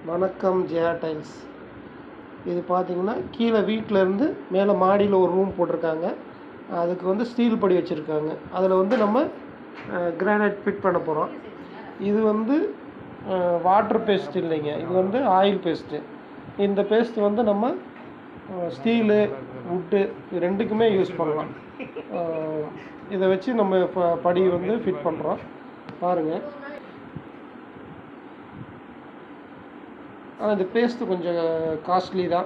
வணக்கம் ஜெயா டைல்ஸ். இது பார்த்தீங்கன்னா கீழே வீட்டிலேருந்து மேலே மாடியில் ஒரு ரூம் போட்டிருக்காங்க. அதுக்கு வந்து ஸ்டீல் படி வச்சுருக்காங்க. அதில் வந்து நம்ம கிரானைட் ஃபிட் பண்ண போகிறோம். இது வந்து வாட்டர் பேஸ்ட் இல்லைங்க, இது வந்து ஆயில் பேஸ்ட்டு. இந்த பேஸ்ட் வந்து நம்ம ஸ்டீலு வுட்டு இது ரெண்டுக்குமே யூஸ் பண்ணலாம். இதை வச்சு நம்ம படி வந்து ஃபிட் பண்ணுறோம். பாருங்கள். ஆனால் இந்த பேஸ்ட்டு கொஞ்சம் காஸ்ட்லி தான்.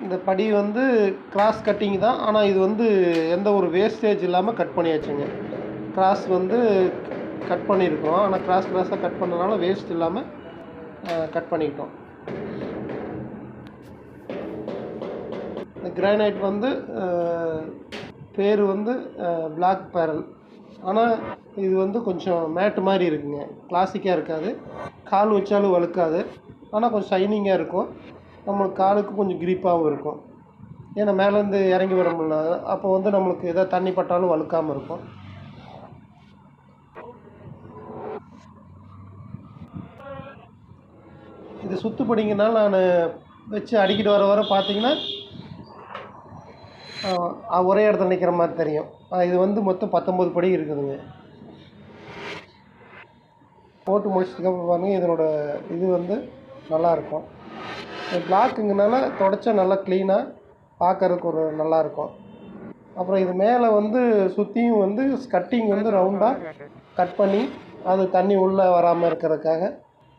இந்த படி வந்து கிராஸ் கட்டிங் தான், ஆனால் இது வந்து எந்த ஒரு வேஸ்டேஜ் இல்லாமல் கட் பண்ணியாச்சுங்க. கிராஸ் வந்து கட் பண்ணியிருக்கோம், ஆனால் கிராஸாக கட் பண்ணனால வேஸ்ட் இல்லாமல் கட் பண்ணிக்கிட்டோம். இந்த கிரானைட் வந்து பேர் வந்து பிளாக் பேரல். ஆனால் இது வந்து கொஞ்சம் மேட்டு மாதிரி இருக்குங்க, கிளாசிக்காக இருக்காது. கால் வச்சாலும் வழுக்காது, ஆனால் கொஞ்சம் ஷைனிங்காக இருக்கும். நம்மளுக்கு காலுக்கு கொஞ்சம் கிரிப்பாகவும் இருக்கும். ஏன்னா மேலேருந்து இறங்கி வர முடியல, அப்போ வந்து நம்மளுக்கு எதாவது தண்ணி பட்டாலும் வழுக்காமல் இருக்கும். இது சுத்துப்படிங்கனால நான் வச்சு அடிக்கிட்டு வர பார்த்தீங்கன்னா ஒரே இடத்துல நிற்கிற மாதிரி தெரியும். இது வந்து மொத்தம் 19 படி இருக்குதுங்க. போட்டு முடிச்சதுக்கப்புறம் பாருங்கள், இதனோட இது வந்து நல்லாயிருக்கும். பிளாக்குங்கனால தொடச்சா நல்லா க்ளீனாக பார்க்கறதுக்கு ஒரு நல்லாயிருக்கும். அப்புறம் இது மேலே வந்து சுற்றியும் வந்து கட்டிங் வந்து ரவுண்டாக கட் பண்ணி அது தண்ணி உள்ளே வராமல் இருக்கிறதுக்காக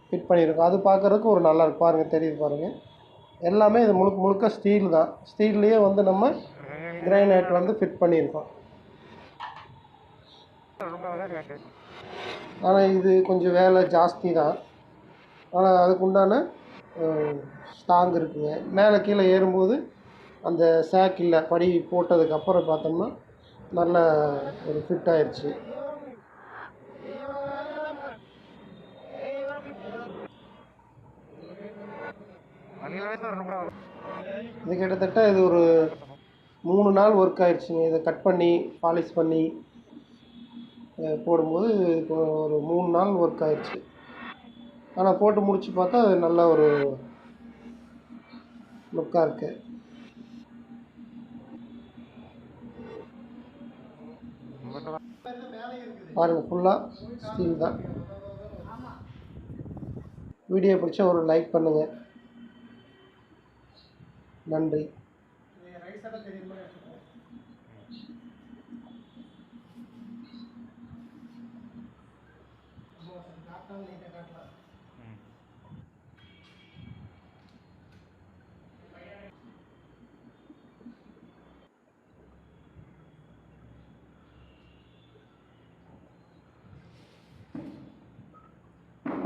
ஃபிட் பண்ணியிருக்கோம். அது பார்க்குறதுக்கு ஒரு நல்லாயிருக்கும். பாருங்கள், தெரியுது பாருங்கள். எல்லாமே இது முழுக்க ஸ்டீல் தான். ஸ்டீல்லையே வந்து நம்ம கிரைனைட் வந்து ஃபிட் பண்ணியிருக்கோம். ஆனால் இது கொஞ்சம் வேலை ஜாஸ்தி தான், ஆனால் அதுக்கு உண்டான ஸ்ட்ராங் இருக்குங்க. மேலே கீழே ஏறும்போது அந்த சேக் இல்லை, படி போட்டதுக்கப்புறம் பார்த்தோம்னா நல்ல ஒரு ஃபிட் ஆயிடுச்சு. இது கிட்டத்தட்ட இது ஒரு 3 நாள் ஒர்க் ஆயிடுச்சுங்க. இதை கட் பண்ணி பாலிஷ் பண்ணி போடும்போது இப்போ ஒரு 3 நாள் ஒர்க் ஆயிடுச்சு. ஆனால் போட்டு முடித்து பார்த்தா அது நல்ல ஒரு லுக்காக இருக்குது. பாருங்கள், ஃபுல்லாக ஸ்டீல் தான். வீடியோ பிடிச்சா ஒரு லைக் பண்ணுங்கள். நன்றி.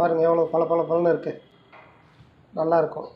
பாருங்கள் எவ்வளோ பல இருக்குது, நல்லாயிருக்கும்.